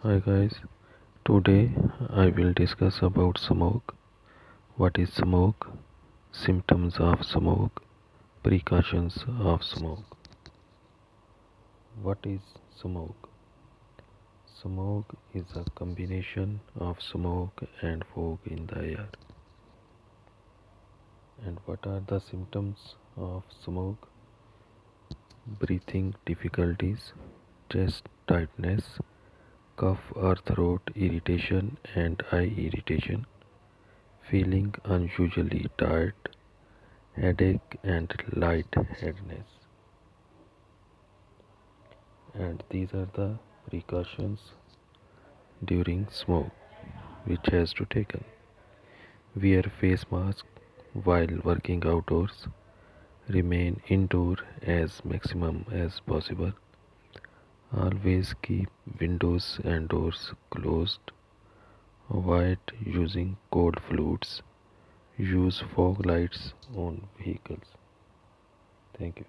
Hi guys, today I will discuss about smoke. What is smoke? Symptoms of smoke, precautions of smoke. What is smoke? Smoke is a combination of smoke and fog in the air. And what are the symptoms of smoke? Breathing difficulties, chest tightness, cough or throat irritation and eye irritation, feeling unusually tired, headache and lightheadedness. And these are the precautions during smoke which has to taken. Wear face mask while working outdoors. Remain indoor as maximum as possible. Always keep windows and doors closed. Avoid using cold fluids. Use fog lights on vehicles. Thank you.